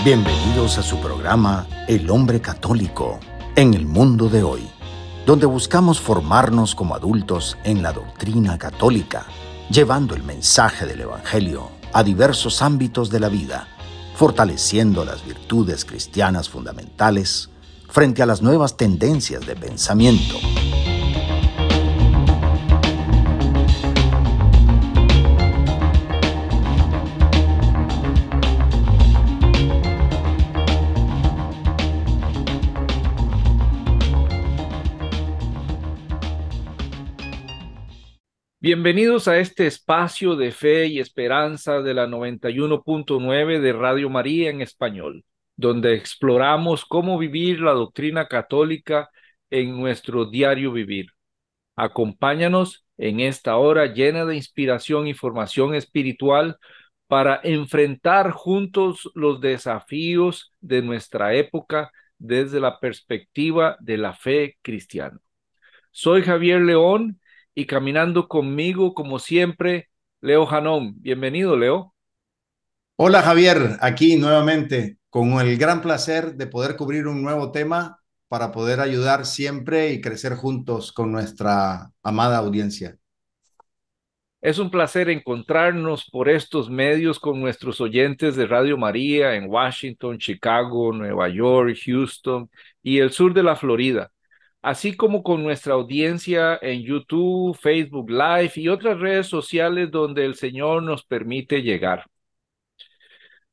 Bienvenidos a su programa El Hombre Católico en el mundo de hoy, donde buscamos formarnos como adultos en la doctrina católica, llevando el mensaje del Evangelio a diversos ámbitos de la vida, fortaleciendo las virtudes cristianas fundamentales frente a las nuevas tendencias de pensamiento. Bienvenidos a este espacio de fe y esperanza de la 91.9 de Radio María en español, donde exploramos cómo vivir la doctrina católica en nuestro diario vivir. Acompáñanos en esta hora llena de inspiración y formación espiritual para enfrentar juntos los desafíos de nuestra época desde la perspectiva de la fe cristiana. Soy Javier León y caminando conmigo, como siempre, Leo Janón. Bienvenido, Leo. Hola Javier, aquí nuevamente con el gran placer de poder cubrir un nuevo tema para poder ayudar siempre y crecer juntos con nuestra amada audiencia. Es un placer encontrarnos por estos medios con nuestros oyentes de Radio María en Washington, Chicago, Nueva York, Houston y el sur de la Florida, así como con nuestra audiencia en YouTube, Facebook Live y otras redes sociales donde el Señor nos permite llegar.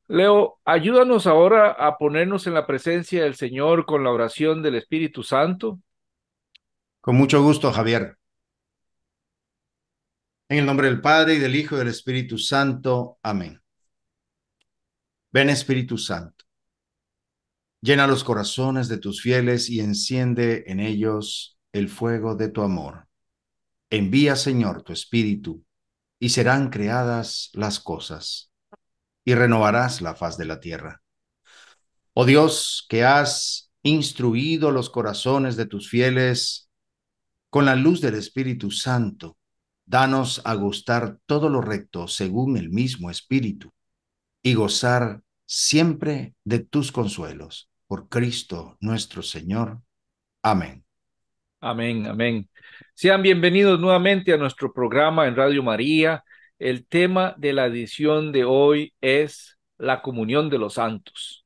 Leo, ayúdanos ahora a ponernos en la presencia del Señor con la oración del Espíritu Santo. Con mucho gusto, Javier. En el nombre del Padre y del Hijo y del Espíritu Santo. Amén. Ven Espíritu Santo, llena los corazones de tus fieles y enciende en ellos el fuego de tu amor. Envía, Señor, tu Espíritu y serán creadas las cosas y renovarás la faz de la tierra. Oh Dios, que has instruido los corazones de tus fieles con la luz del Espíritu Santo, danos a gustar todo lo recto según el mismo Espíritu y gozar siempre de tus consuelos. Por Cristo nuestro Señor. Amén. Amén, amén. Sean bienvenidos nuevamente a nuestro programa en Radio María. El tema de la edición de hoy es la comunión de los santos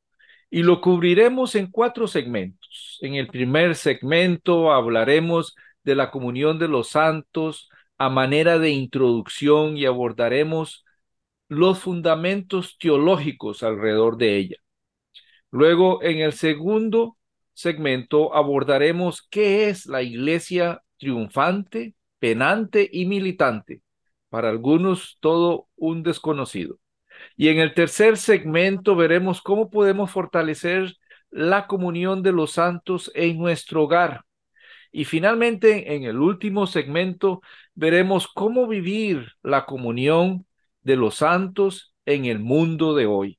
y lo cubriremos en 4 segmentos. En el primer segmento hablaremos de la comunión de los santos a manera de introducción y abordaremos los fundamentos teológicos alrededor de ella. Luego, en el segundo segmento, abordaremos qué es la iglesia triunfante, penante y militante. Para algunos, todo un desconocido. Y en el tercer segmento veremos cómo podemos fortalecer la comunión de los santos en nuestro hogar. Y finalmente, en el último segmento, veremos cómo vivir la comunión de los santos en el mundo de hoy.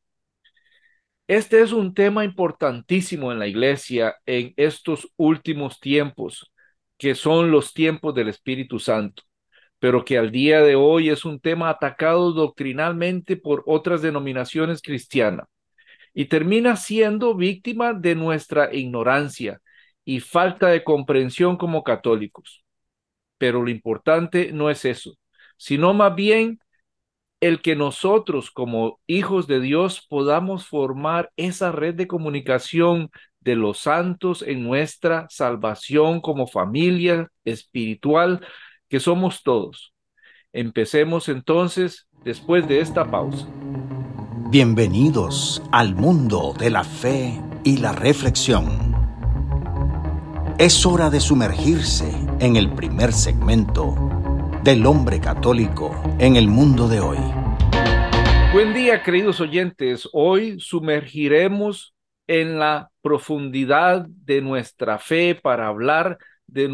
Este es un tema importantísimo en la iglesia en estos últimos tiempos, que son los tiempos del Espíritu Santo, pero que al día de hoy es un tema atacado doctrinalmente por otras denominaciones cristianas y termina siendo víctima de nuestra ignorancia y falta de comprensión como católicos. Pero lo importante no es eso, sino más bien el que nosotros como hijos de Dios podamos formar esa red de comunicación de los santos en nuestra salvación como familia espiritual que somos todos. Empecemos entonces después de esta pausa. Bienvenidos al mundo de la fe y la reflexión. Es hora de sumergirse en el primer segmento del hombre católico en el mundo de hoy. Buen día, queridos oyentes. Hoy sumergiremos en la profundidad de nuestra fe para hablar de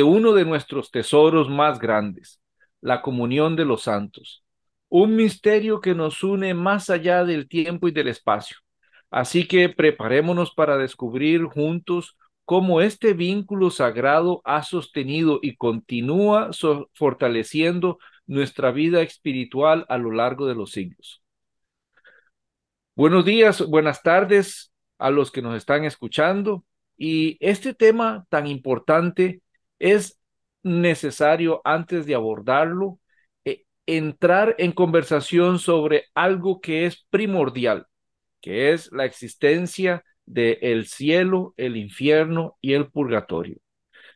uno de nuestros tesoros más grandes, la comunión de los santos, un misterio que nos une más allá del tiempo y del espacio. Así que preparémonos para descubrir juntos cómo este vínculo sagrado ha sostenido y continúa fortaleciendo nuestra vida espiritual a lo largo de los siglos. Buenos días, buenas tardes a los que nos están escuchando. Y este tema tan importante es necesario antes de abordarlo, entrar en conversación sobre algo que es primordial, que es la existencia del cielo, el infierno y el purgatorio.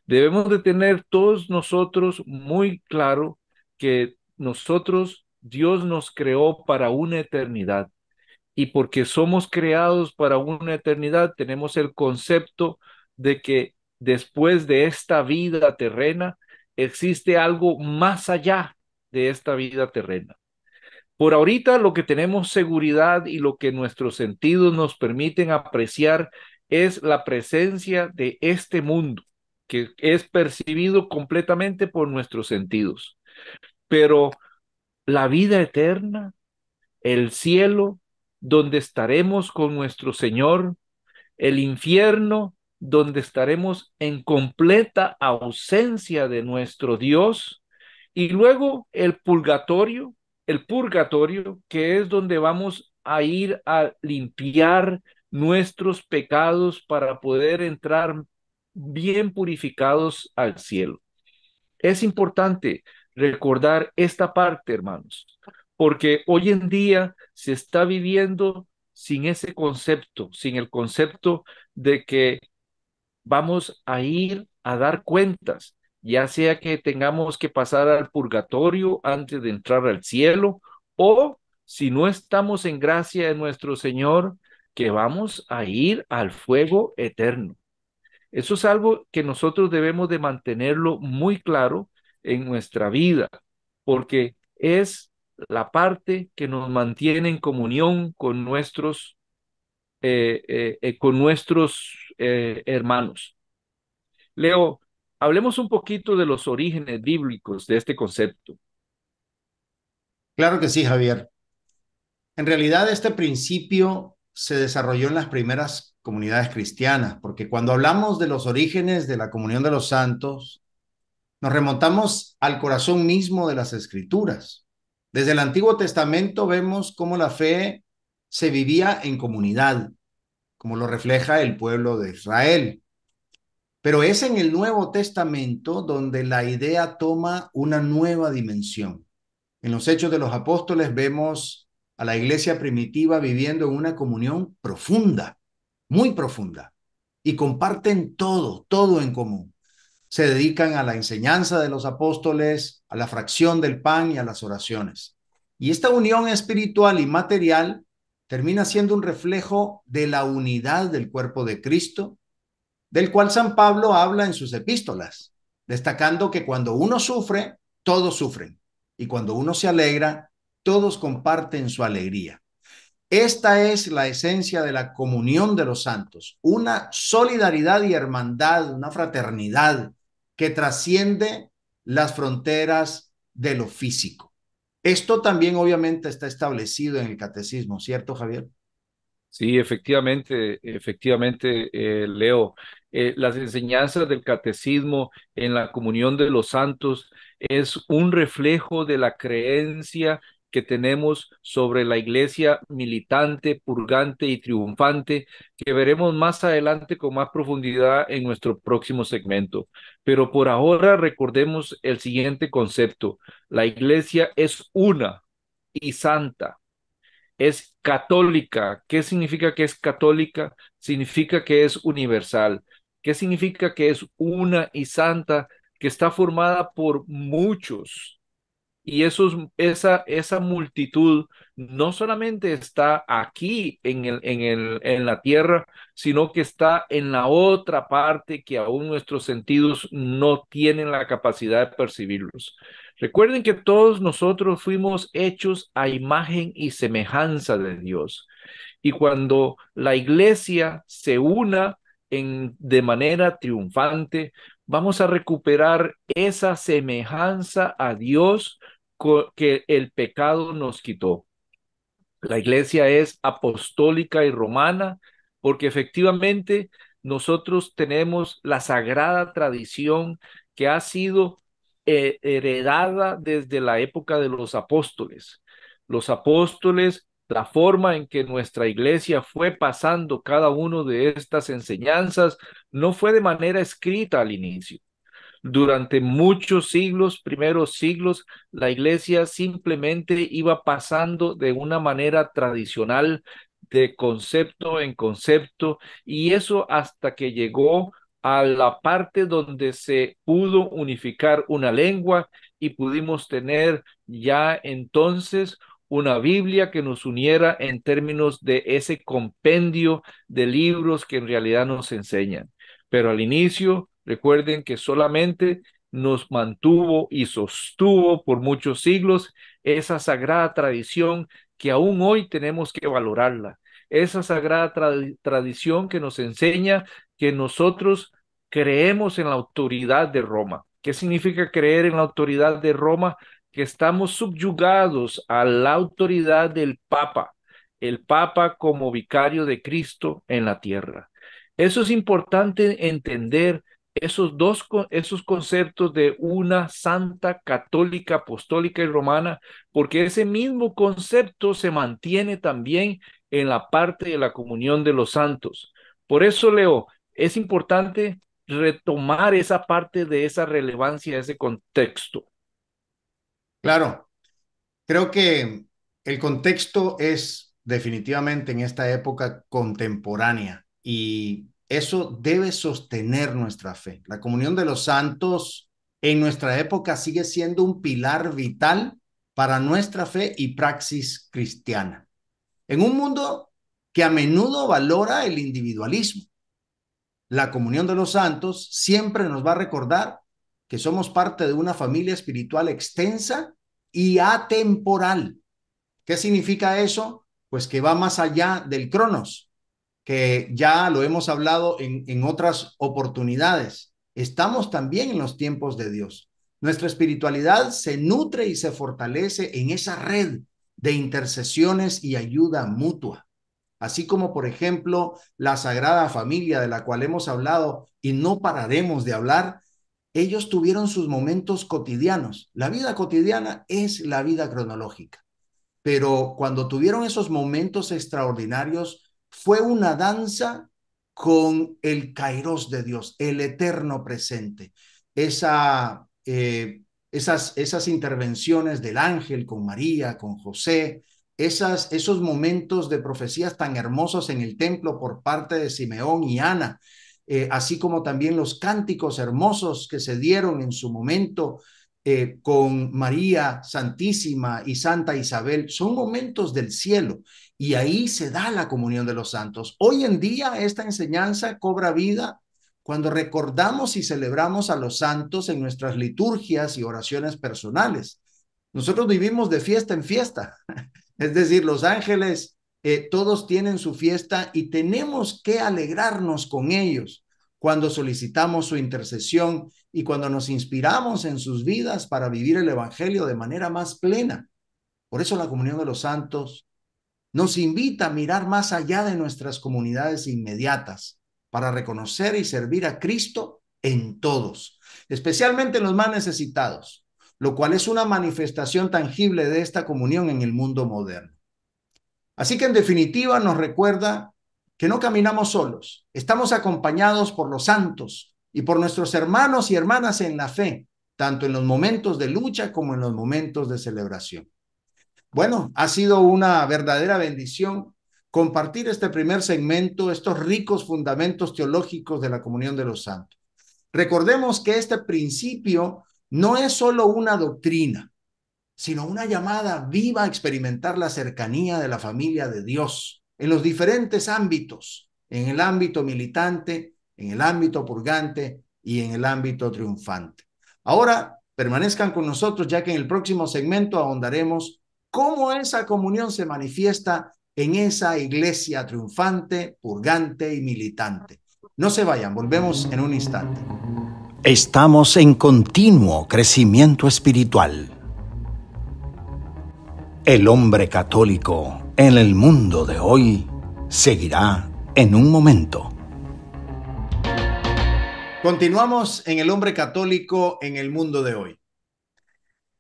Debemos de tener todos nosotros muy claro que Dios nos creó para una eternidad y porque somos creados para una eternidad, tenemos el concepto de que después de esta vida terrena existe algo más allá de esta vida terrena. Por ahorita lo que tenemos seguridad y lo que nuestros sentidos nos permiten apreciar es la presencia de este mundo, que es percibido completamente por nuestros sentidos. Pero la vida eterna, el cielo, donde estaremos con nuestro Señor, el infierno, donde estaremos en completa ausencia de nuestro Dios, y luego el purgatorio, que es donde vamos a ir a limpiar nuestros pecados para poder entrar bien purificados al cielo. Es importante recordar esta parte, hermanos, porque hoy en día se está viviendo sin ese concepto, sin el concepto de que vamos a ir a dar cuentas, ya sea que tengamos que pasar al purgatorio antes de entrar al cielo, o si no estamos en gracia de nuestro Señor, que vamos a ir al fuego eterno. Eso es algo que nosotros debemos de mantenerlo muy claro en nuestra vida, porque es la parte que nos mantiene en comunión con nuestros hermanos. Leo, hablemos un poquito de los orígenes bíblicos de este concepto. Claro que sí, Javier. En realidad, este principio se desarrolló en las primeras comunidades cristianas, porque cuando hablamos de los orígenes de la comunión de los santos, nos remontamos al corazón mismo de las Escrituras. Desde el Antiguo Testamento vemos cómo la fe se vivía en comunidad, como lo refleja el pueblo de Israel. Pero es en el Nuevo Testamento donde la idea toma una nueva dimensión. En los Hechos de los Apóstoles vemos a la iglesia primitiva viviendo en una comunión profunda, muy profunda, y comparten todo, todo en común. Se dedican a la enseñanza de los apóstoles, a la fracción del pan y a las oraciones. Y esta unión espiritual y material termina siendo un reflejo de la unidad del cuerpo de Cristo, del cual San Pablo habla en sus epístolas, destacando que cuando uno sufre, todos sufren, y cuando uno se alegra, todos comparten su alegría. Esta es la esencia de la comunión de los santos, una solidaridad y hermandad, una fraternidad que trasciende las fronteras de lo físico. Esto también obviamente está establecido en el catecismo, ¿cierto, Javier? Sí, efectivamente, Leo, las enseñanzas del catecismo en la comunión de los santos es un reflejo de la creencia que tenemos sobre la iglesia militante, purgante y triunfante, que veremos más adelante con más profundidad en nuestro próximo segmento. Pero por ahora recordemos el siguiente concepto: la iglesia es una y santa, es católica. ¿Qué significa que es católica? Significa que es universal. ¿Qué significa que es una y santa? Que está formada por muchos. Y esa multitud no solamente está aquí en la tierra, sino que está en la otra parte que aún nuestros sentidos no tienen la capacidad de percibirlos. Recuerden que todos nosotros fuimos hechos a imagen y semejanza de Dios. Y cuando la iglesia se una de manera triunfante, vamos a recuperar esa semejanza a Dios que el pecado nos quitó. La iglesia es apostólica y romana porque efectivamente nosotros tenemos la sagrada tradición que ha sido heredada desde la época de los apóstoles. Los apóstoles La forma en que nuestra iglesia fue pasando cada uno de estas enseñanzas no fue de manera escrita al inicio. Durante muchos siglos, primeros siglos, la iglesia simplemente iba pasando de una manera tradicional, de concepto en concepto, y eso hasta que llegó a la parte donde se pudo unificar una lengua y pudimos tener ya entonces una Biblia que nos uniera en términos de ese compendio de libros que en realidad nos enseñan. Pero al inicio, recuerden que solamente nos mantuvo y sostuvo por muchos siglos esa sagrada tradición que aún hoy tenemos que valorarla. Esa sagrada tradición que nos enseña que nosotros creemos en la autoridad de Roma. ¿Qué significa creer en la autoridad de Roma? Que estamos subyugados a la autoridad del Papa, el Papa como vicario de Cristo en la tierra. Eso es importante entender esos conceptos de una santa católica, apostólica y romana, porque ese mismo concepto se mantiene también en la parte de la comunión de los santos. Por eso, Leo, es importante retomar esa parte de esa relevancia, ese contexto. Claro, creo que el contexto es definitivamente en esta época contemporánea y eso debe sostener nuestra fe. La comunión de los santos en nuestra época sigue siendo un pilar vital para nuestra fe y praxis cristiana. En un mundo que a menudo valora el individualismo, la comunión de los santos siempre nos va a recordar que somos parte de una familia espiritual extensa y atemporal. ¿Qué significa eso? Pues que va más allá del cronos, que ya lo hemos hablado en otras oportunidades. Estamos también en los tiempos de Dios. Nuestra espiritualidad se nutre y se fortalece en esa red de intercesiones y ayuda mutua. Así como, por ejemplo, la Sagrada Familia de la cual hemos hablado y no pararemos de hablar, ellos tuvieron sus momentos cotidianos. La vida cotidiana es la vida cronológica, pero cuando tuvieron esos momentos extraordinarios, fue una danza con el Kairos de Dios, el eterno presente. Esas intervenciones del ángel con María, con José, esos momentos de profecías tan hermosos en el templo por parte de Simeón y Ana, así como también los cánticos hermosos que se dieron en su momento con María Santísima y Santa Isabel, son momentos del cielo y ahí se da la comunión de los santos. Hoy en día esta enseñanza cobra vida cuando recordamos y celebramos a los santos en nuestras liturgias y oraciones personales. Nosotros vivimos de fiesta en fiesta, es decir, los ángeles todos tienen su fiesta y tenemos que alegrarnos con ellos cuando solicitamos su intercesión y cuando nos inspiramos en sus vidas para vivir el evangelio de manera más plena. Por eso la comunión de los santos nos invita a mirar más allá de nuestras comunidades inmediatas para reconocer y servir a Cristo en todos, especialmente en los más necesitados, lo cual es una manifestación tangible de esta comunión en el mundo moderno. Así que en definitiva nos recuerda que no caminamos solos, estamos acompañados por los santos y por nuestros hermanos y hermanas en la fe, tanto en los momentos de lucha como en los momentos de celebración. Bueno, ha sido una verdadera bendición compartir este primer segmento, estos ricos fundamentos teológicos de la comunión de los santos. Recordemos que este principio no es solo una doctrina, sino una llamada viva a experimentar la cercanía de la familia de Dios en los diferentes ámbitos, en el ámbito militante, en el ámbito purgante y en el ámbito triunfante. Ahora, permanezcan con nosotros, ya que en el próximo segmento ahondaremos cómo esa comunión se manifiesta en esa iglesia triunfante, purgante y militante. No se vayan, volvemos en un instante. Estamos en continuo crecimiento espiritual. El hombre católico en el mundo de hoy seguirá en un momento. Continuamos en el hombre católico en el mundo de hoy.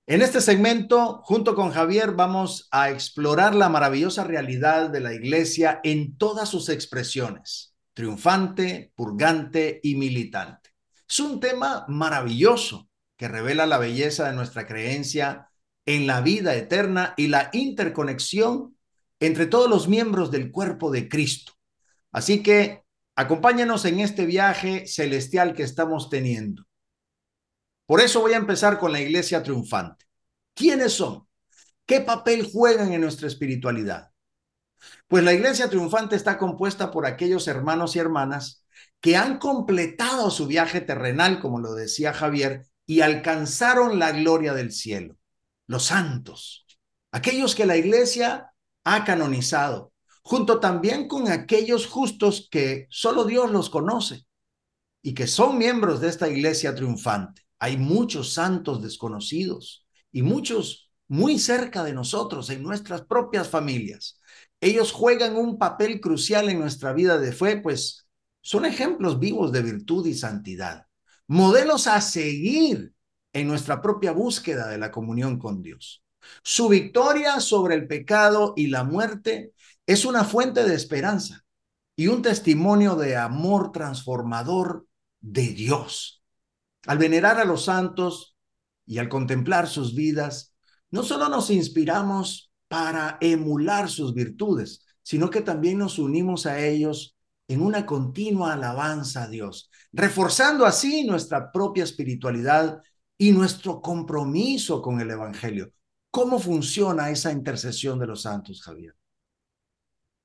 En este segmento, junto con Javier, vamos a explorar la maravillosa realidad de la iglesia en todas sus expresiones, triunfante, purgante y militante. Es un tema maravilloso que revela la belleza de nuestra creencia en la vida eterna y la interconexión entre todos los miembros del cuerpo de Cristo. Así que acompáñanos en este viaje celestial que estamos teniendo. Por eso voy a empezar con la iglesia triunfante. ¿Quiénes son? ¿Qué papel juegan en nuestra espiritualidad? Pues la iglesia triunfante está compuesta por aquellos hermanos y hermanas que han completado su viaje terrenal, como lo decía Javier, y alcanzaron la gloria del cielo. Los santos, aquellos que la iglesia ha canonizado, junto también con aquellos justos que solo Dios los conoce y que son miembros de esta iglesia triunfante. Hay muchos santos desconocidos y muchos muy cerca de nosotros, en nuestras propias familias. Ellos juegan un papel crucial en nuestra vida de fe, pues son ejemplos vivos de virtud y santidad, modelos a seguir en nuestra propia búsqueda de la comunión con Dios. Su victoria sobre el pecado y la muerte es una fuente de esperanza y un testimonio de amor transformador de Dios. Al venerar a los santos y al contemplar sus vidas, no solo nos inspiramos para emular sus virtudes, sino que también nos unimos a ellos en una continua alabanza a Dios, reforzando así nuestra propia espiritualidad y nuestro compromiso con el Evangelio. ¿Cómo funciona esa intercesión de los santos, Javier?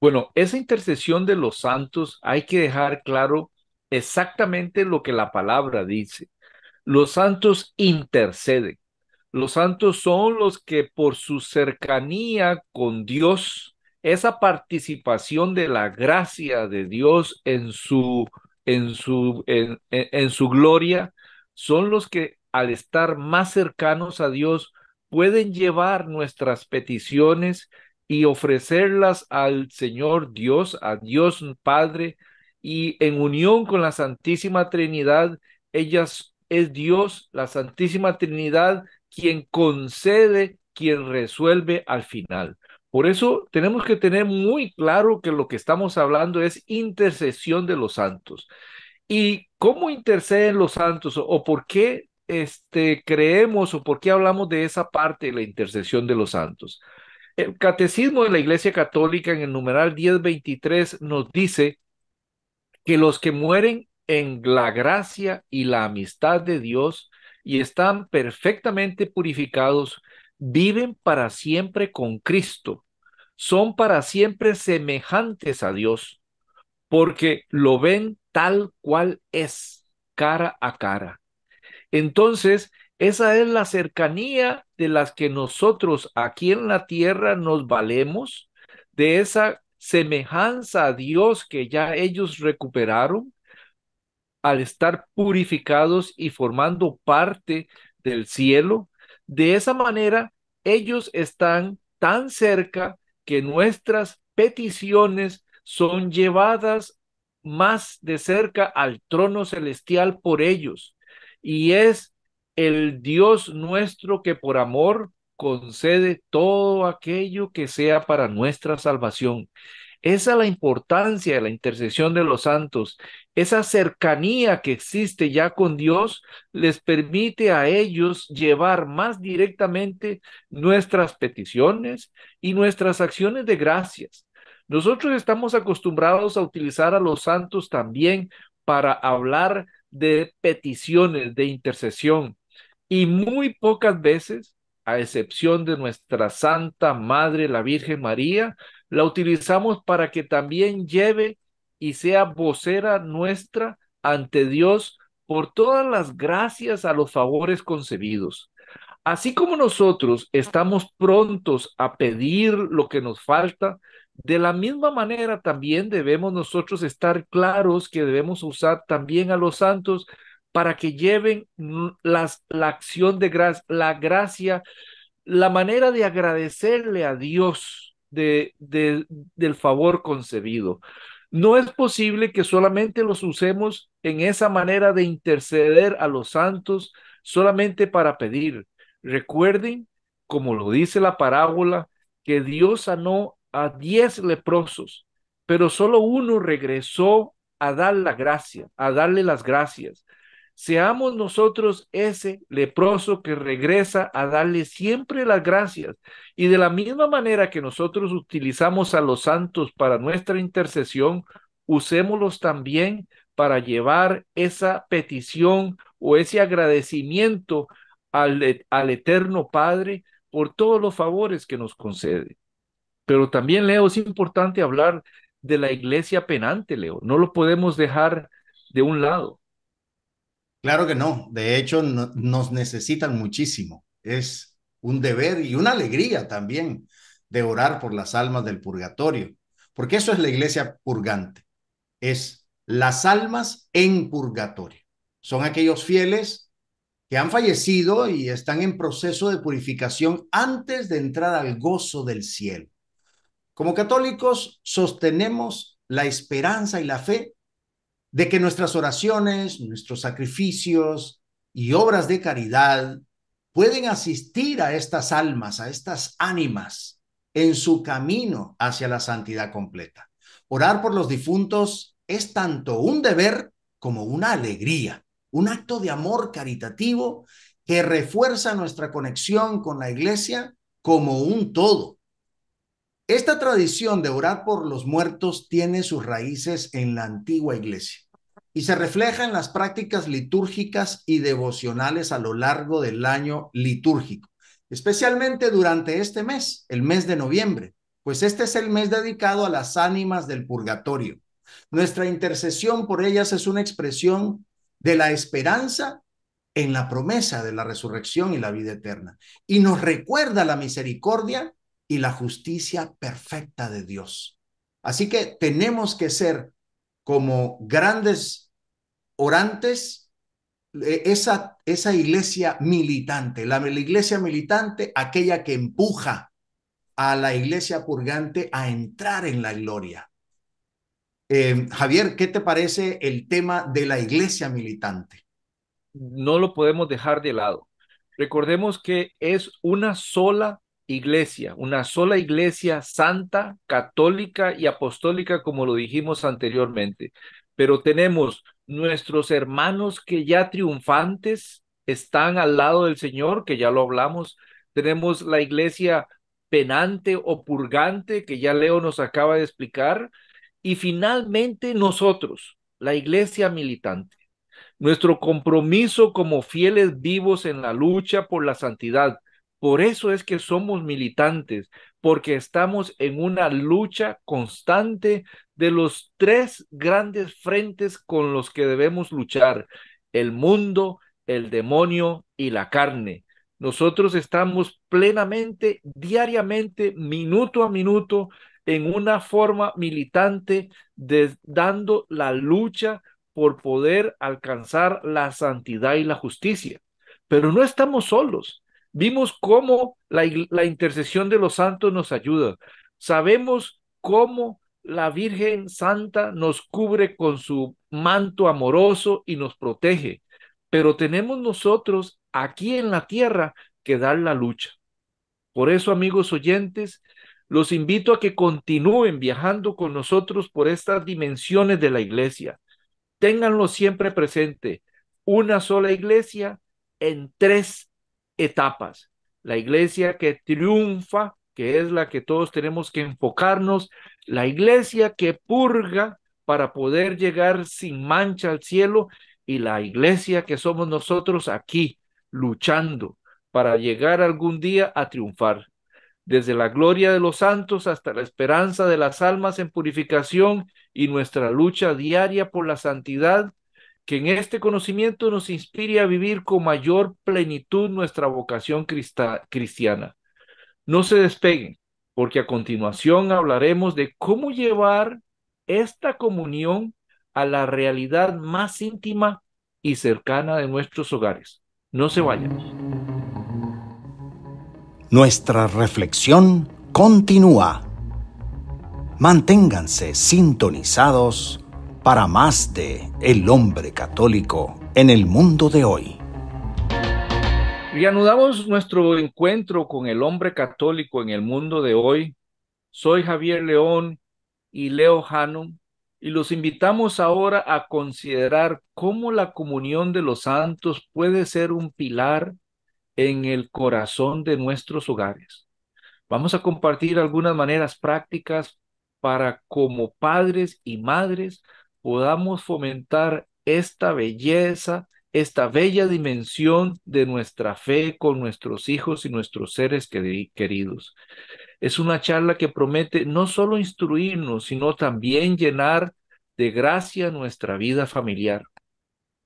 Bueno, esa intercesión de los santos hay que dejar claro exactamente lo que la palabra dice. Los santos interceden. Los santos son los que por su cercanía con Dios, esa participación de la gracia de Dios en su gloria, son los que al estar más cercanos a Dios pueden llevar nuestras peticiones y ofrecerlas al Señor Dios, a Dios Padre, y en unión con la Santísima Trinidad, ellas es Dios, la Santísima Trinidad, quien concede, quien resuelve al final. Por eso tenemos que tener muy claro que lo que estamos hablando es intercesión de los santos. ¿Y cómo interceden los santos o por qué creemos o por qué hablamos de esa parte de la intercesión de los santos? El Catecismo de la Iglesia Católica en el numeral 1023 nos dice que los que mueren en la gracia y la amistad de Dios y están perfectamente purificados, viven para siempre con Cristo, son para siempre semejantes a Dios, porque lo ven tal cual es, cara a cara. Entonces, esa es la cercanía de las que nosotros aquí en la tierra nos valemos, de esa semejanza a Dios que ya ellos recuperaron al estar purificados y formando parte del cielo. De esa manera, ellos están tan cerca que nuestras peticiones son llevadas más de cerca al trono celestial por ellos. Y es el Dios nuestro que por amor concede todo aquello que sea para nuestra salvación. Esa es la importancia de la intercesión de los santos. Esa cercanía que existe ya con Dios les permite a ellos llevar más directamente nuestras peticiones y nuestras acciones de gracias. Nosotros estamos acostumbrados a utilizar a los santos también para hablar de peticiones, de intercesión, y muy pocas veces, a excepción de nuestra Santa Madre, la Virgen María, la utilizamos para que también lleve y sea vocera nuestra ante Dios por todas las gracias a los favores concebidos. Así como nosotros estamos prontos a pedir lo que nos falta, de la misma manera también debemos nosotros estar claros que debemos usar también a los santos para que lleven la acción de gracia, la gracia, la manera de agradecerle a Dios del favor concebido. No es posible que solamente los usemos en esa manera de interceder a los santos solamente para pedir. Recuerden, como lo dice la parábola, que Dios sanó a 10 leprosos, pero solo uno regresó a dar la gracia, a darle las gracias. Seamos nosotros ese leproso que regresa a darle siempre las gracias. Y de la misma manera que nosotros utilizamos a los santos para nuestra intercesión, usémoslos también para llevar esa petición o ese agradecimiento al Eterno Padre por todos los favores que nos concede. Pero también, Leo, es importante hablar de la iglesia penante, Leo. No lo podemos dejar de un lado. Claro que no. De hecho, nos necesitan muchísimo. Es un deber y una alegría también de orar por las almas del purgatorio, porque eso es la iglesia purgante. Es las almas en purgatorio. Son aquellos fieles que han fallecido y están en proceso de purificación antes de entrar al gozo del cielo. Como católicos sostenemos la esperanza y la fe de que nuestras oraciones, nuestros sacrificios y obras de caridad pueden asistir a estas almas, a estas ánimas en su camino hacia la santidad completa. Orar por los difuntos es tanto un deber como una alegría, un acto de amor caritativo que refuerza nuestra conexión con la iglesia como un todo. Esta tradición de orar por los muertos tiene sus raíces en la antigua iglesia y se refleja en las prácticas litúrgicas y devocionales a lo largo del año litúrgico, especialmente durante este mes, el mes de noviembre, pues este es el mes dedicado a las ánimas del purgatorio. Nuestra intercesión por ellas es una expresión de la esperanza en la promesa de la resurrección y la vida eterna, y nos recuerda la misericordia y la justicia perfecta de Dios. Así que tenemos que ser como grandes orantes, esa iglesia militante, la iglesia militante, aquella que empuja a la iglesia purgante a entrar en la gloria. Javier, ¿qué te parece el tema de la iglesia militante? No lo podemos dejar de lado. Recordemos que es una sola iglesia santa, católica y apostólica, como lo dijimos anteriormente. Pero tenemos nuestros hermanos que ya triunfantes están al lado del Señor, que ya lo hablamos. Tenemos la iglesia penante o purgante, que ya Leo nos acaba de explicar. Y finalmente nosotros, la iglesia militante. Nuestro compromiso como fieles vivos en la lucha por la santidad. Por eso es que somos militantes, porque estamos en una lucha constante de los 3 grandes frentes con los que debemos luchar: el mundo, el demonio y la carne. Nosotros estamos plenamente, diariamente, minuto a minuto, en una forma militante, dando la lucha por poder alcanzar la santidad y la justicia. Pero no estamos solos. Vimos cómo la intercesión de los santos nos ayuda. Sabemos cómo la Virgen Santa nos cubre con su manto amoroso y nos protege. Pero tenemos nosotros aquí en la tierra que dar la lucha. Por eso, amigos oyentes, los invito a que continúen viajando con nosotros por estas dimensiones de la iglesia. Ténganlo siempre presente: una sola iglesia en 3 etapas. La iglesia que triunfa, que es la que todos tenemos que enfocarnos; la iglesia que purga para poder llegar sin mancha al cielo; y la iglesia que somos nosotros aquí, luchando para llegar algún día a triunfar. Desde la gloria de los santos hasta la esperanza de las almas en purificación y nuestra lucha diaria por la santidad, que en este conocimiento nos inspire a vivir con mayor plenitud nuestra vocación cristiana. No se despeguen, porque a continuación hablaremos de cómo llevar esta comunión a la realidad más íntima y cercana de nuestros hogares. No se vayan. Nuestra reflexión continúa. Manténganse sintonizados para más de El Hombre Católico en el mundo de hoy. Reanudamos nuestro encuentro con el hombre católico en el mundo de hoy. Soy Javier León y Leo Hanum, y los invitamos ahora a considerar cómo la comunión de los santos puede ser un pilar en el corazón de nuestros hogares. Vamos a compartir algunas maneras prácticas para, como padres y madres, podamos fomentar esta belleza, esta bella dimensión de nuestra fe con nuestros hijos y nuestros seres queridos. Es una charla que promete no solo instruirnos, sino también llenar de gracia nuestra vida familiar.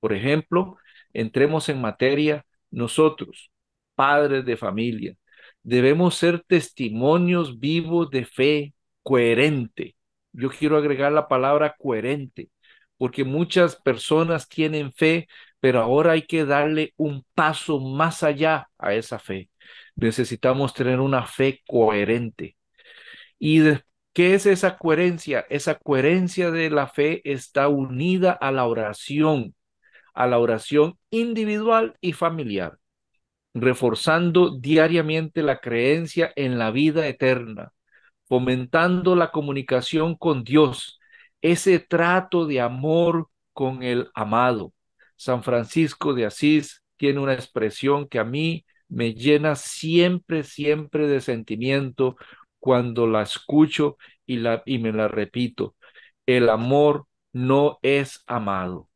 Por ejemplo, entremos en materia, nosotros, padres de familia, debemos ser testimonios vivos de fe coherente. Yo quiero agregar la palabra coherente, porque muchas personas tienen fe, pero ahora hay que darle un paso más allá a esa fe. Necesitamos tener una fe coherente. ¿Y qué es esa coherencia? Esa coherencia de la fe está unida a la oración individual y familiar, reforzando diariamente la creencia en la vida eterna, fomentando la comunicación con Dios, ese trato de amor con el amado. San Francisco de Asís tiene una expresión que a mí me llena siempre, siempre de sentimiento cuando la escucho y me la repito. El amor no es amado.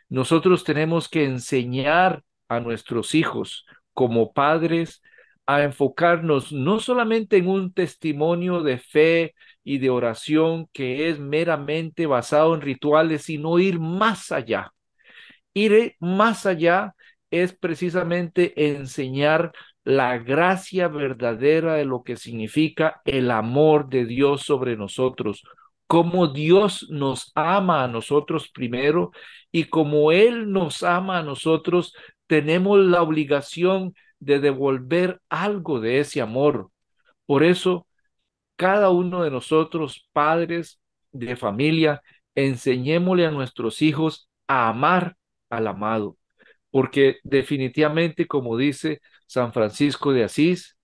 Nosotros tenemos que enseñar a nuestros hijos como padres a enfocarnos no solamente en un testimonio de fe y de oración que es meramente basado en rituales, sino ir más allá. Ir más allá es precisamente enseñar la gracia verdadera de lo que significa el amor de Dios sobre nosotros, cómo Dios nos ama a nosotros primero y como Él nos ama a nosotros, tenemos la obligación de devolver algo de ese amor. Por eso, cada uno de nosotros, padres de familia, enseñémosle a nuestros hijos a amar al amado, porque definitivamente, como dice San Francisco de Asís,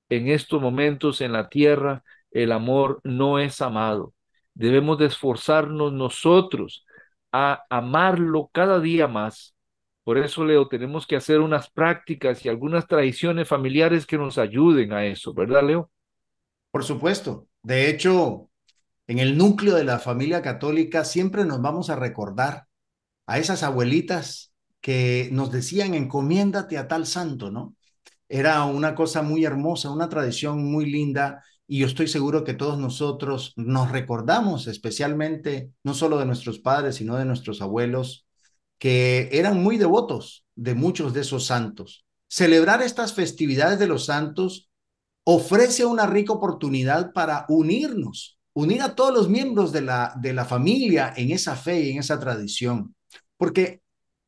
en estos momentos en la tierra, el amor no es amado. Debemos de esforzarnos nosotros a amarlo cada día más. Por eso, Leo, tenemos que hacer unas prácticas y algunas tradiciones familiares que nos ayuden a eso, ¿verdad, Leo? Por supuesto. De hecho, en el núcleo de la familia católica siempre nos vamos a recordar a esas abuelitas que nos decían, encomiéndate a tal santo, ¿no? Era una cosa muy hermosa, una tradición muy linda, y yo estoy seguro que todos nosotros nos recordamos, especialmente no solo de nuestros padres, sino de nuestros abuelos, que eran muy devotos de muchos de esos santos. Celebrar estas festividades de los santos ofrece una rica oportunidad para unir a todos los miembros de la familia en esa fe y en esa tradición. Porque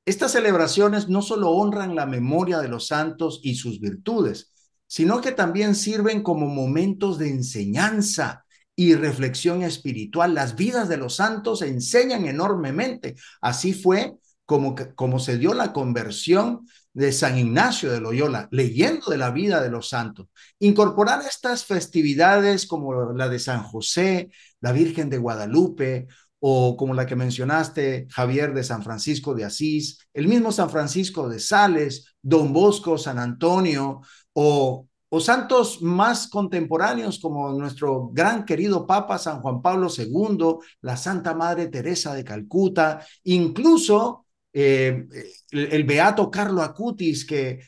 estas celebraciones no solo honran la memoria de los santos y sus virtudes, sino que también sirven como momentos de enseñanza y reflexión espiritual. Las vidas de los santos enseñan enormemente. Así fue como se dio la conversión de San Ignacio de Loyola, leyendo de la vida de los santos. Incorporar estas festividades como la de San José, la Virgen de Guadalupe, o como la que mencionaste, Javier, de San Francisco de Asís, el mismo San Francisco de Sales, Don Bosco, San Antonio, o santos más contemporáneos como nuestro gran querido Papa San Juan Pablo II, la Santa Madre Teresa de Calcuta, incluso el beato Carlo Acutis, que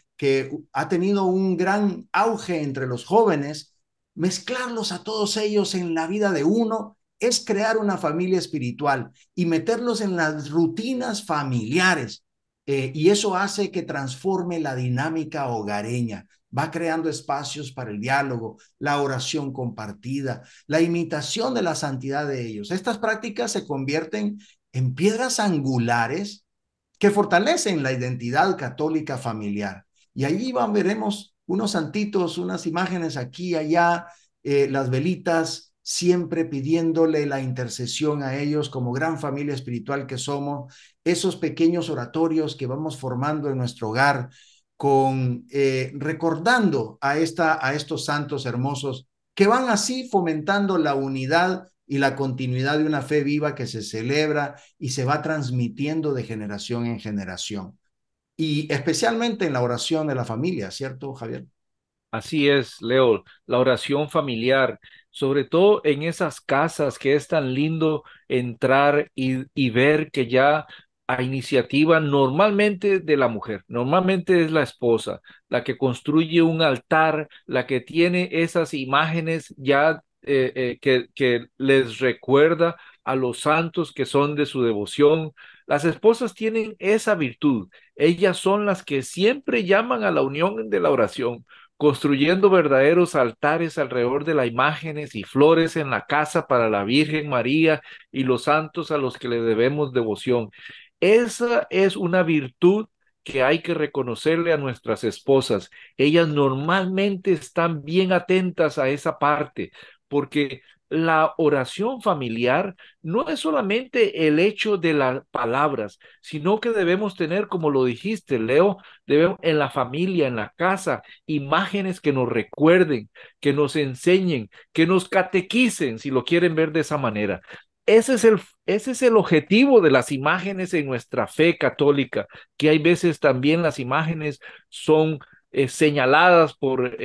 ha tenido un gran auge entre los jóvenes. Mezclarlos a todos ellos en la vida de uno es crear una familia espiritual y meterlos en las rutinas familiares. Y eso hace que transforme la dinámica hogareña. Va creando espacios para el diálogo, la oración compartida, la imitación de la santidad de ellos. Estas prácticas se convierten en piedras angulares que fortalecen la identidad católica familiar. Y allí veremos unos santitos, unas imágenes aquí y allá, las velitas, siempre pidiéndole la intercesión a ellos como gran familia espiritual que somos, esos pequeños oratorios que vamos formando en nuestro hogar, recordando a estos santos hermosos que van así fomentando la unidad y la continuidad de una fe viva que se celebra y se va transmitiendo de generación en generación. Y especialmente en la oración de la familia, ¿cierto, Javier? Así es, Leo, la oración familiar, sobre todo en esas casas que es tan lindo entrar y ver que ya a iniciativa normalmente de la mujer, normalmente es la esposa, la que construye un altar, la que tiene esas imágenes ya que les recuerda a los santos que son de su devoción. Las esposas tienen esa virtud, ellas son las que siempre llaman a la unión de la oración construyendo verdaderos altares alrededor de las imágenes y flores en la casa para la Virgen María y los santos a los que le debemos devoción. Esa es una virtud que hay que reconocerle a nuestras esposas. Ellas normalmente están bien atentas a esa parte, porque la oración familiar no es solamente el hecho de las palabras, sino que debemos tener, como lo dijiste, Leo, debemos en la familia, en la casa, imágenes que nos recuerden, que nos enseñen, que nos catequicen, si lo quieren ver de esa manera. Ese es el objetivo de las imágenes en nuestra fe católica, que hay veces también las imágenes son señaladas por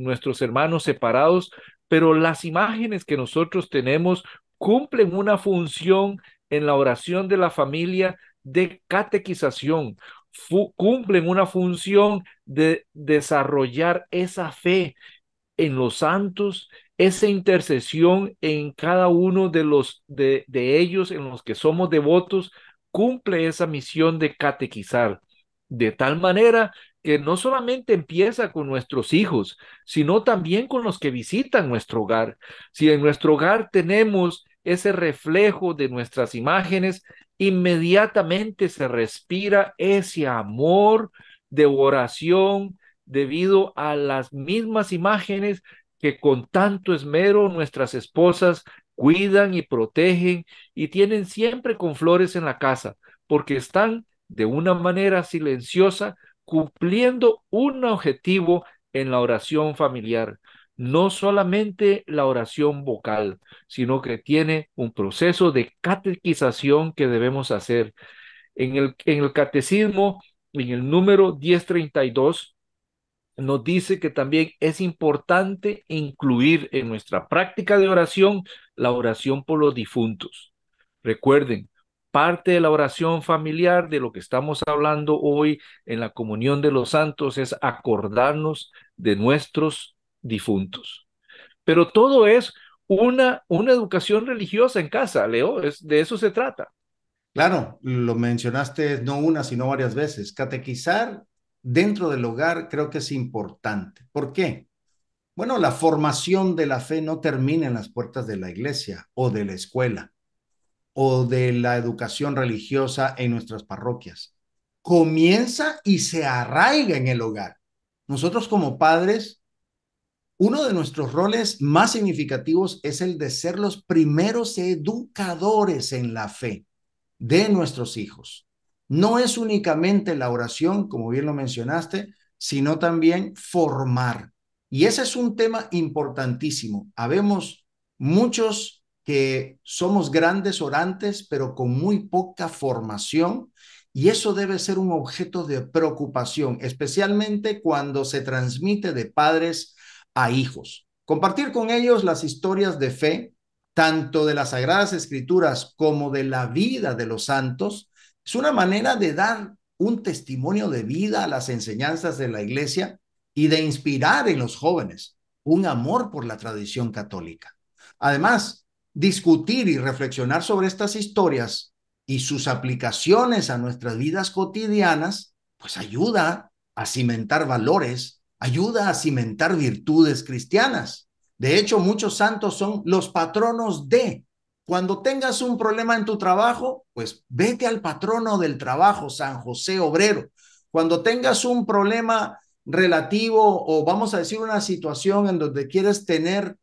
nuestros hermanos separados, pero las imágenes que nosotros tenemos cumplen una función en la oración de la familia de catequización, cumplen una función de desarrollar esa fe en los santos, esa intercesión en cada uno de ellos en los que somos devotos, cumple esa misión de catequizar, de tal manera que no solamente empieza con nuestros hijos, sino también con los que visitan nuestro hogar. Si en nuestro hogar tenemos ese reflejo de nuestras imágenes, inmediatamente se respira ese amor de oración debido a las mismas imágenes que con tanto esmero nuestras esposas cuidan y protegen y tienen siempre con flores en la casa, porque están de una manera silenciosa cumpliendo un objetivo en la oración familiar. No solamente la oración vocal, sino que tiene un proceso de catequización que debemos hacer. En el catecismo, en el número 1032 nos dice que también es importante incluir en nuestra práctica de oración la oración por los difuntos. Recuerden, parte de la oración familiar de lo que estamos hablando hoy en la comunión de los santos es acordarnos de nuestros difuntos. Pero todo es una educación religiosa en casa, Leo, de eso se trata. Claro, lo mencionaste no una, sino varias veces. Catequizar dentro del hogar creo que es importante. ¿Por qué? Bueno, la formación de la fe no termina en las puertas de la iglesia o de la escuela o de la educación religiosa en nuestras parroquias. Comienza y se arraiga en el hogar. Nosotros como padres, uno de nuestros roles más significativos es el de ser los primeros educadores en la fe de nuestros hijos. No es únicamente la oración, como bien lo mencionaste, sino también formar. Y ese es un tema importantísimo. Habemos muchos que somos grandes orantes, pero con muy poca formación, y eso debe ser un objeto de preocupación, especialmente cuando se transmite de padres a hijos. Compartir con ellos las historias de fe, tanto de las Sagradas Escrituras como de la vida de los santos, es una manera de dar un testimonio de vida a las enseñanzas de la Iglesia y de inspirar en los jóvenes un amor por la tradición católica. Además, discutir y reflexionar sobre estas historias y sus aplicaciones a nuestras vidas cotidianas, pues ayuda a cimentar valores, ayuda a cimentar virtudes cristianas. De hecho, muchos santos son los patronos de. Cuando tengas un problema en tu trabajo, pues vete al patrono del trabajo, San José Obrero. Cuando tengas un problema relativo o vamos a decir una situación en donde quieres tener,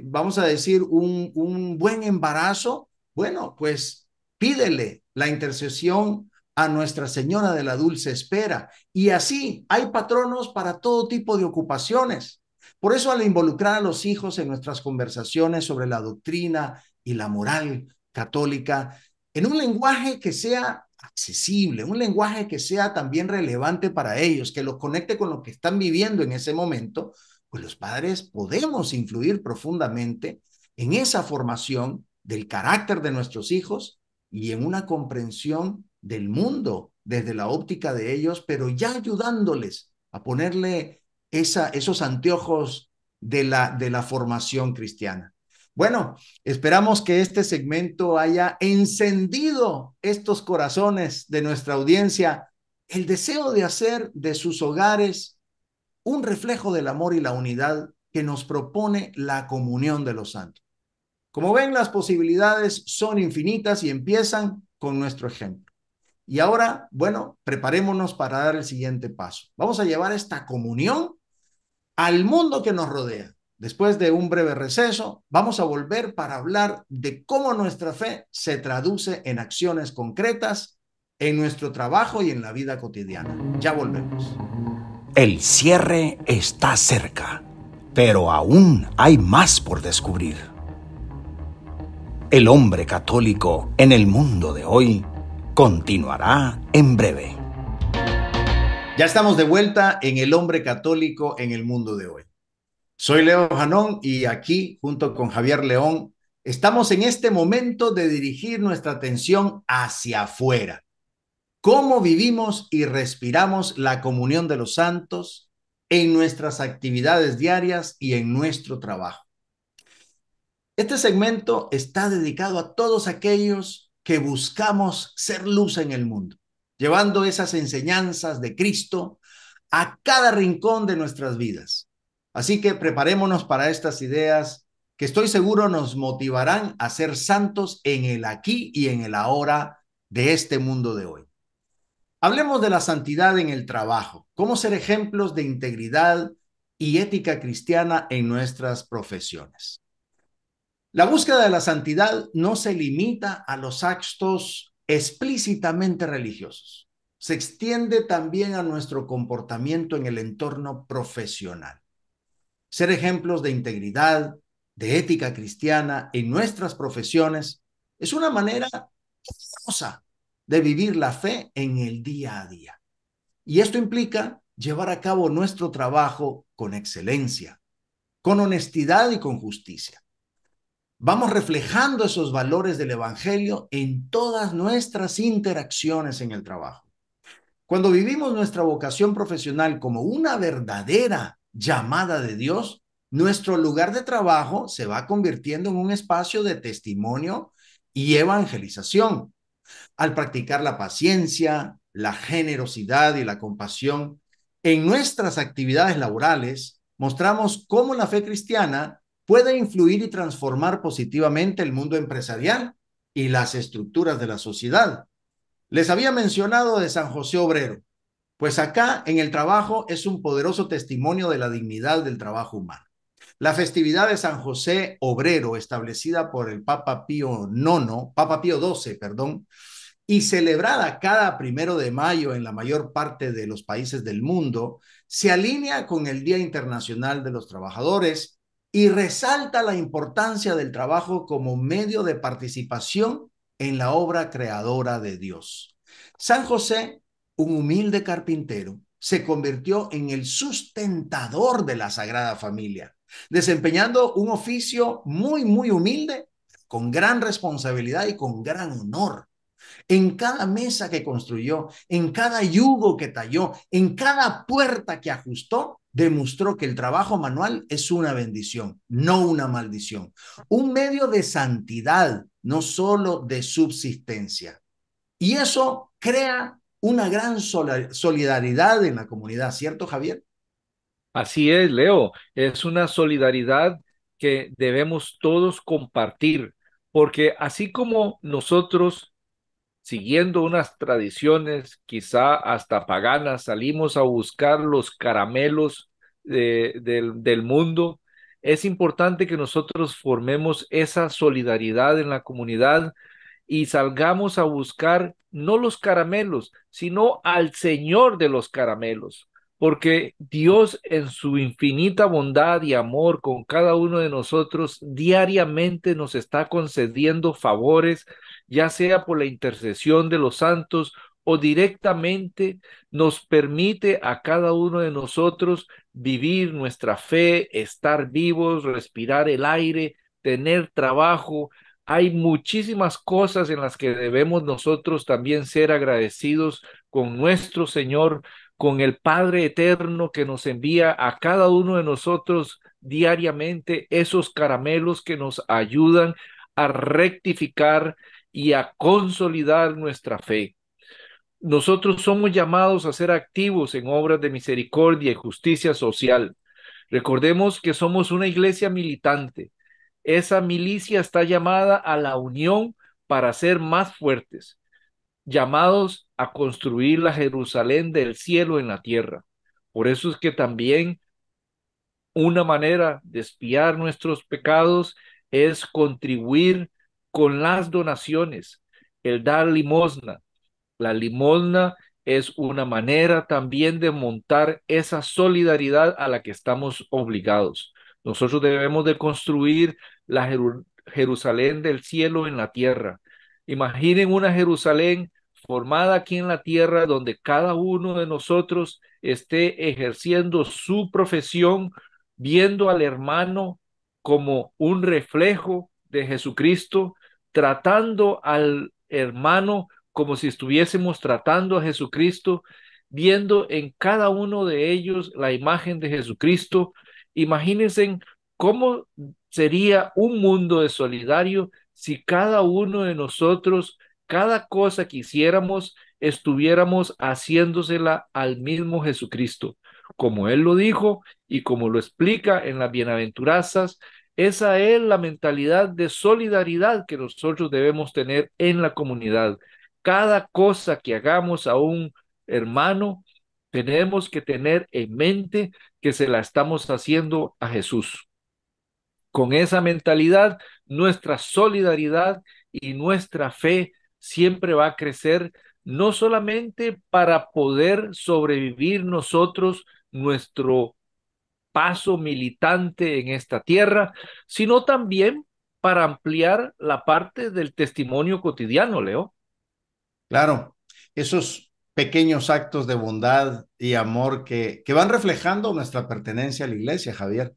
vamos a decir, un buen embarazo, bueno, pues pídele la intercesión a Nuestra Señora de la Dulce Espera. Y así hay patronos para todo tipo de ocupaciones. Por eso, al involucrar a los hijos en nuestras conversaciones sobre la doctrina y la moral católica, en un lenguaje que sea accesible, un lenguaje que sea también relevante para ellos, que los conecte con lo que están viviendo en ese momento, pues los padres podemos influir profundamente en esa formación del carácter de nuestros hijos y en una comprensión del mundo desde la óptica de ellos, pero ya ayudándoles a ponerle esos anteojos de la formación cristiana. Bueno, esperamos que este segmento haya encendido estos corazones de nuestra audiencia, el deseo de hacer de sus hogares un reflejo del amor y la unidad que nos propone la comunión de los santos. Como ven, las posibilidades son infinitas y empiezan con nuestro ejemplo. Y ahora, bueno, preparémonos para dar el siguiente paso. Vamos a llevar esta comunión al mundo que nos rodea. Después de un breve receso, vamos a volver para hablar de cómo nuestra fe se traduce en acciones concretas en nuestro trabajo y en la vida cotidiana. Ya volvemos. El cierre está cerca, pero aún hay más por descubrir. El hombre católico en el mundo de hoy continuará en breve. Ya estamos de vuelta en El hombre católico en el mundo de hoy. Soy Leo Janón y aquí, junto con Javier León, estamos en este momento de dirigir nuestra atención hacia afuera. ¿Cómo vivimos y respiramos la comunión de los santos en nuestras actividades diarias y en nuestro trabajo? Este segmento está dedicado a todos aquellos que buscamos ser luz en el mundo, llevando esas enseñanzas de Cristo a cada rincón de nuestras vidas. Así que preparémonos para estas ideas que estoy seguro nos motivarán a ser santos en el aquí y en el ahora de este mundo de hoy. Hablemos de la santidad en el trabajo, cómo ser ejemplos de integridad y ética cristiana en nuestras profesiones. La búsqueda de la santidad no se limita a los actos explícitamente religiosos. Se extiende también a nuestro comportamiento en el entorno profesional. Ser ejemplos de integridad, de ética cristiana en nuestras profesiones es una manera hermosa de vivir la fe en el día a día. Y esto implica llevar a cabo nuestro trabajo con excelencia, con honestidad y con justicia. Vamos reflejando esos valores del Evangelio en todas nuestras interacciones en el trabajo. Cuando vivimos nuestra vocación profesional como una verdadera llamada de Dios, nuestro lugar de trabajo se va convirtiendo en un espacio de testimonio y evangelización. Al practicar la paciencia, la generosidad y la compasión en nuestras actividades laborales, mostramos cómo la fe cristiana puede influir y transformar positivamente el mundo empresarial y las estructuras de la sociedad. Les había mencionado de San José Obrero, pues acá en el trabajo es un poderoso testimonio de la dignidad del trabajo humano. La festividad de San José Obrero, establecida por el Papa Pío XII, y celebrada cada 1 de mayo en la mayor parte de los países del mundo, se alinea con el Día Internacional de los Trabajadores y resalta la importancia del trabajo como medio de participación en la obra creadora de Dios. San José, un humilde carpintero, se convirtió en el sustentador de la Sagrada Familia, desempeñando un oficio muy humilde, con gran responsabilidad y con gran honor. En cada mesa que construyó, en cada yugo que talló, en cada puerta que ajustó, demostró que el trabajo manual es una bendición, no una maldición. Un medio de santidad, no solo de subsistencia. Y eso crea una gran solidaridad en la comunidad, ¿cierto, Javier? Así es, Leo, es una solidaridad que debemos todos compartir, porque así como nosotros, siguiendo unas tradiciones, quizá hasta paganas, salimos a buscar los caramelos del mundo, es importante que nosotros formemos esa solidaridad en la comunidad y salgamos a buscar no los caramelos, sino al Señor de los caramelos, porque Dios en su infinita bondad y amor con cada uno de nosotros diariamente nos está concediendo favores, ya sea por la intercesión de los santos o directamente nos permite a cada uno de nosotros vivir nuestra fe, estar vivos, respirar el aire, tener trabajo. Hay muchísimas cosas en las que debemos nosotros también ser agradecidos con nuestro Señor, con el Padre eterno que nos envía a cada uno de nosotros diariamente esos caramelos que nos ayudan a rectificar y a consolidar nuestra fe. Nosotros somos llamados a ser activos en obras de misericordia y justicia social. Recordemos que somos una iglesia militante. Esa milicia está llamada a la unión para ser más fuertes, llamados a construir la Jerusalén del cielo en la tierra. Por eso es que también una manera de expiar nuestros pecados es contribuir con las donaciones, el dar limosna. La limosna es una manera también de montar esa solidaridad a la que estamos obligados. Nosotros debemos de construir la Jerusalén del cielo en la tierra. Imaginen una Jerusalén formada aquí en la tierra donde cada uno de nosotros esté ejerciendo su profesión, viendo al hermano como un reflejo de Jesucristo, tratando al hermano como si estuviésemos tratando a Jesucristo, viendo en cada uno de ellos la imagen de Jesucristo. Imagínense cómo sería un mundo de solidario si cada uno de nosotros, cada cosa que hiciéramos, estuviéramos haciéndosela al mismo Jesucristo. Como Él lo dijo y como lo explica en las bienaventuranzas, esa es la mentalidad de solidaridad que nosotros debemos tener en la comunidad. Cada cosa que hagamos a un hermano, tenemos que tener en mente que se la estamos haciendo a Jesús. Con esa mentalidad, nuestra solidaridad y nuestra fe siempre va a crecer, no solamente para poder sobrevivir nosotros nuestro paso militante en esta tierra, sino también para ampliar la parte del testimonio cotidiano, Leo. Claro, esos pequeños actos de bondad y amor que van reflejando nuestra pertenencia a la iglesia, Javier.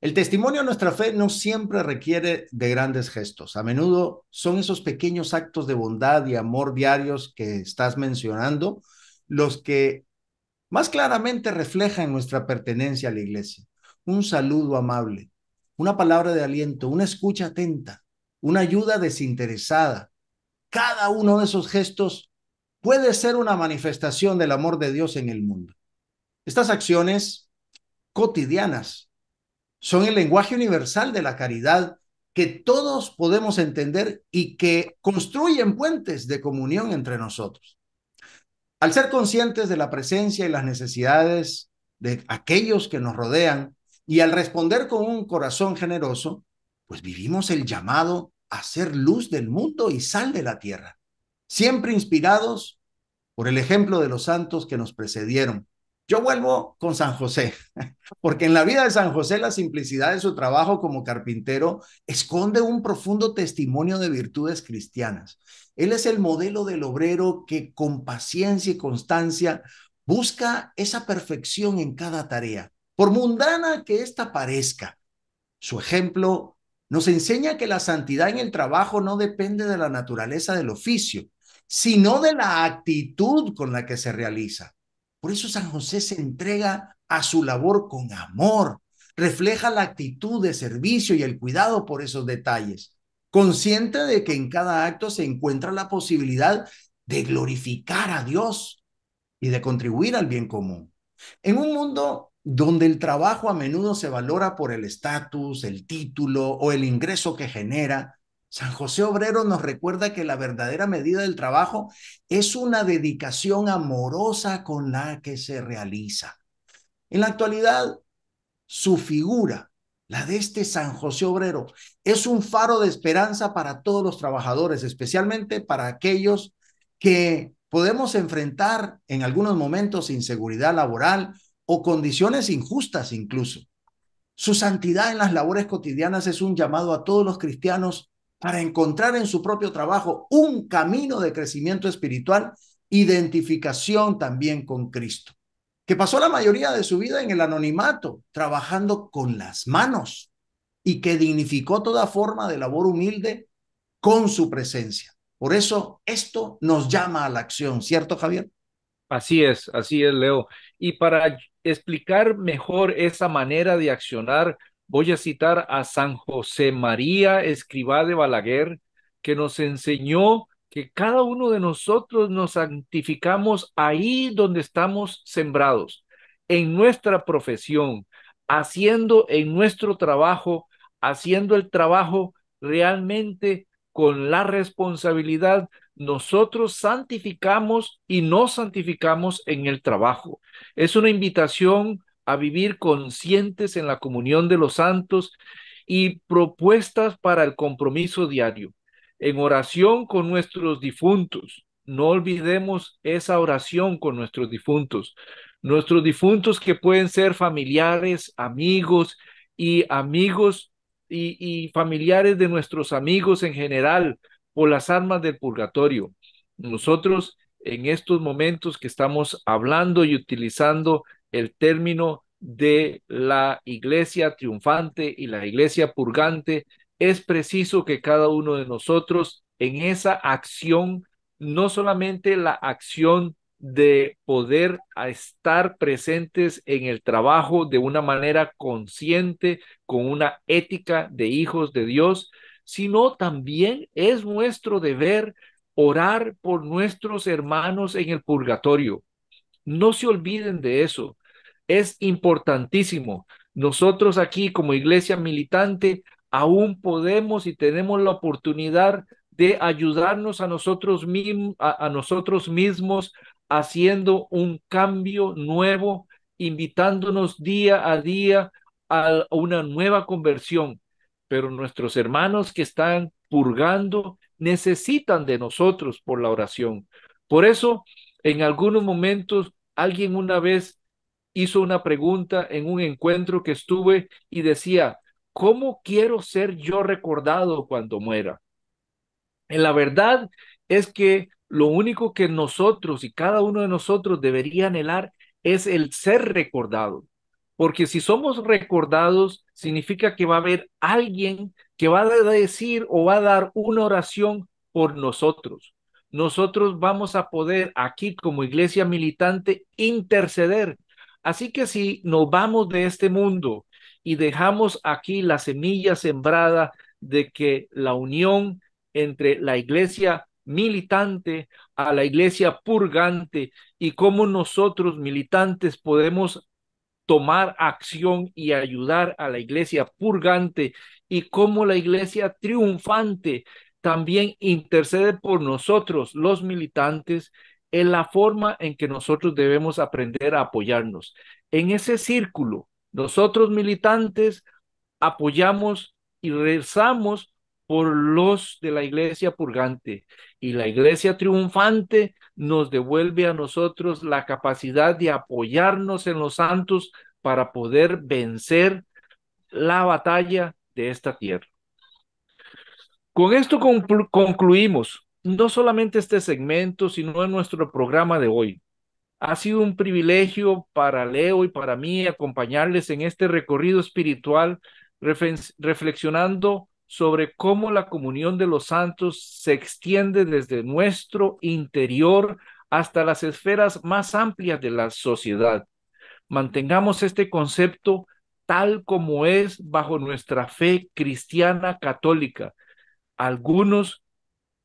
El testimonio de nuestra fe no siempre requiere de grandes gestos. A menudo son esos pequeños actos de bondad y amor diarios que estás mencionando los que más claramente reflejan nuestra pertenencia a la iglesia. Un saludo amable, una palabra de aliento, una escucha atenta, una ayuda desinteresada. Cada uno de esos gestos puede ser una manifestación del amor de Dios en el mundo. Estas acciones cotidianas son el lenguaje universal de la caridad que todos podemos entender y que construyen puentes de comunión entre nosotros. Al ser conscientes de la presencia y las necesidades de aquellos que nos rodean y al responder con un corazón generoso, pues vivimos el llamado a ser luz del mundo y sal de la tierra, siempre inspirados por el ejemplo de los santos que nos precedieron. Yo vuelvo con San José, porque en la vida de San José la simplicidad de su trabajo como carpintero esconde un profundo testimonio de virtudes cristianas. Él es el modelo del obrero que con paciencia y constancia busca esa perfección en cada tarea, por mundana que ésta parezca. Su ejemplo nos enseña que la santidad en el trabajo no depende de la naturaleza del oficio, sino de la actitud con la que se realiza. Por eso San José se entrega a su labor con amor, refleja la actitud de servicio y el cuidado por esos detalles, consciente de que en cada acto se encuentra la posibilidad de glorificar a Dios y de contribuir al bien común. En un mundo donde el trabajo a menudo se valora por el estatus, el título o el ingreso que genera, San José Obrero nos recuerda que la verdadera medida del trabajo es una dedicación amorosa con la que se realiza. En la actualidad, su figura, la de este San José Obrero. Es un faro de esperanza para todos los trabajadores, especialmente para aquellos que podemos enfrentar en algunos momentos inseguridad laboral o condiciones injustas incluso. Su santidad en las labores cotidianas es un llamado a todos los cristianos para encontrar en su propio trabajo un camino de crecimiento espiritual, identificación también con Cristo, que pasó la mayoría de su vida en el anonimato, trabajando con las manos y que dignificó toda forma de labor humilde con su presencia. Por eso esto nos llama a la acción, ¿cierto, Javier? Así es, Leo. Y para explicar mejor esa manera de accionar, voy a citar a San José María Escrivá de Balaguer, que nos enseñó que cada uno de nosotros nos santificamos ahí donde estamos sembrados, en nuestra profesión, haciendo en nuestro trabajo, haciendo el trabajo realmente con la responsabilidad. Nosotros santificamos y nos santificamos en el trabajo. Es una invitación a vivir conscientes en la comunión de los santos y propuestas para el compromiso diario, en oración con nuestros difuntos. No olvidemos esa oración con nuestros difuntos que pueden ser familiares, amigos y familiares de nuestros amigos en general, por las almas del purgatorio. Nosotros en estos momentos que estamos hablando y utilizando el término de la iglesia triunfante y la iglesia purgante, es preciso que cada uno de nosotros en esa acción, no solamente la acción de poder estar presentes en el trabajo de una manera consciente, con una ética de hijos de Dios, sino también es nuestro deber orar por nuestros hermanos en el purgatorio. No se olviden de eso. Es importantísimo. Nosotros aquí como iglesia militante aún podemos y tenemos la oportunidad de ayudarnos a nosotros mismos haciendo un cambio nuevo, invitándonos día a día a una nueva conversión. Pero nuestros hermanos que están purgando necesitan de nosotros por la oración. Por eso, en algunos momentos, alguien una vez hizo una pregunta en un encuentro que estuve y decía, ¿cómo quiero ser yo recordado cuando muera? En la verdad es que lo único que nosotros y cada uno de nosotros debería anhelar es el ser recordado. Porque si somos recordados, significa que va a haber alguien que va a decir o va a dar una oración por nosotros. Nosotros vamos a poder aquí como iglesia militante interceder. Así que si nos vamos de este mundo y dejamos aquí la semilla sembrada de que la unión entre la iglesia militante a la iglesia purgante y cómo nosotros militantes podemos tomar acción y ayudar a la iglesia purgante y cómo la iglesia triunfante también intercede por nosotros, los militantes, en la forma en que nosotros debemos aprender a apoyarnos. En ese círculo, nosotros militantes apoyamos y rezamos por los de la iglesia purgante y la iglesia triunfante nos devuelve a nosotros la capacidad de apoyarnos en los santos para poder vencer la batalla de esta tierra. Con esto concluimos no solamente este segmento, sino en nuestro programa de hoy. Ha sido un privilegio para Leo y para mí acompañarles en este recorrido espiritual, reflexionando sobre cómo la comunión de los santos se extiende desde nuestro interior hasta las esferas más amplias de la sociedad. Mantengamos este concepto tal como es bajo nuestra fe cristiana católica. Algunos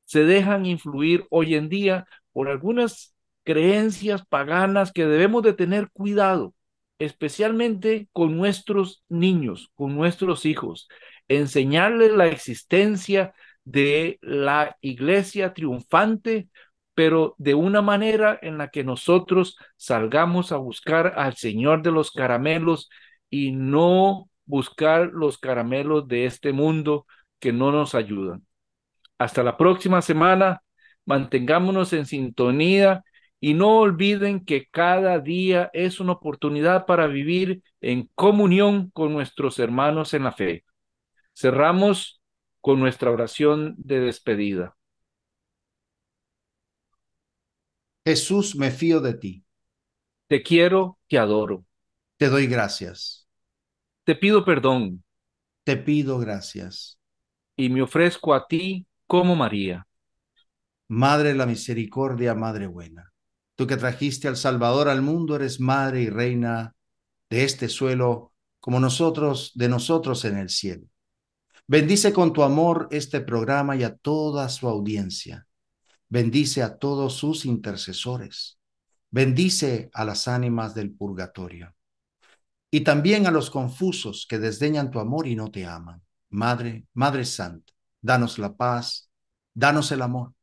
se dejan influir hoy en día por algunas creencias paganas que debemos de tener cuidado, especialmente con nuestros niños, con nuestros hijos, enseñarles la existencia de la iglesia triunfante, pero de una manera en la que nosotros salgamos a buscar al Señor de los caramelos y no buscar los caramelos de este mundo que no nos ayudan. Hasta la próxima semana, mantengámonos en sintonía y no olviden que cada día es una oportunidad para vivir en comunión con nuestros hermanos en la fe. Cerramos con nuestra oración de despedida. Jesús, me fío de ti. Te quiero, te adoro. Te doy gracias. Te pido perdón Te pido gracias. y me ofrezco a ti como María. Madre de la misericordia, Madre buena. Tú que trajiste al Salvador al mundo, eres Madre y Reina de este suelo, como nosotros, de nosotros en el cielo. Bendice con tu amor este programa y a toda su audiencia. Bendice a todos sus intercesores. Bendice a las ánimas del purgatorio. Y también a los confusos que desdeñan tu amor y no te aman. Madre, Madre Santa, danos la paz, danos el amor.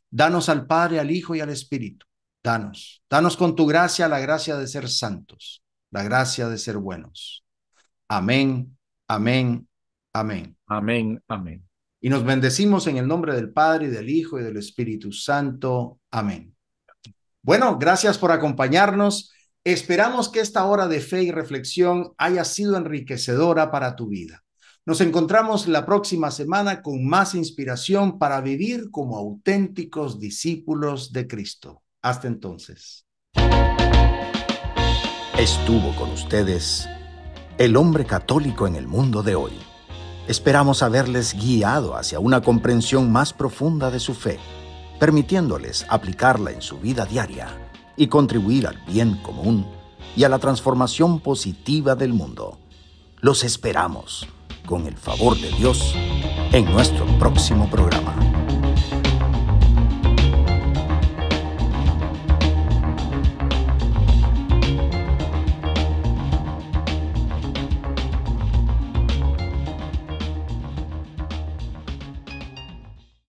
Danos al Padre, al Hijo y al Espíritu. Danos con tu gracia la gracia de ser santos, la gracia de ser buenos. Amén, amén, amén. Amén, amén. Y nos bendecimos en el nombre del Padre, y del Hijo y del Espíritu Santo. Amén. Bueno, gracias por acompañarnos. Esperamos que esta hora de fe y reflexión haya sido enriquecedora para tu vida. Nos encontramos la próxima semana con más inspiración para vivir como auténticos discípulos de Cristo. Hasta entonces. Estuvo con ustedes el hombre católico en el mundo de hoy. Esperamos haberles guiado hacia una comprensión más profunda de su fe, permitiéndoles aplicarla en su vida diaria y contribuir al bien común y a la transformación positiva del mundo. Los esperamos, con el favor de Dios, en nuestro próximo programa.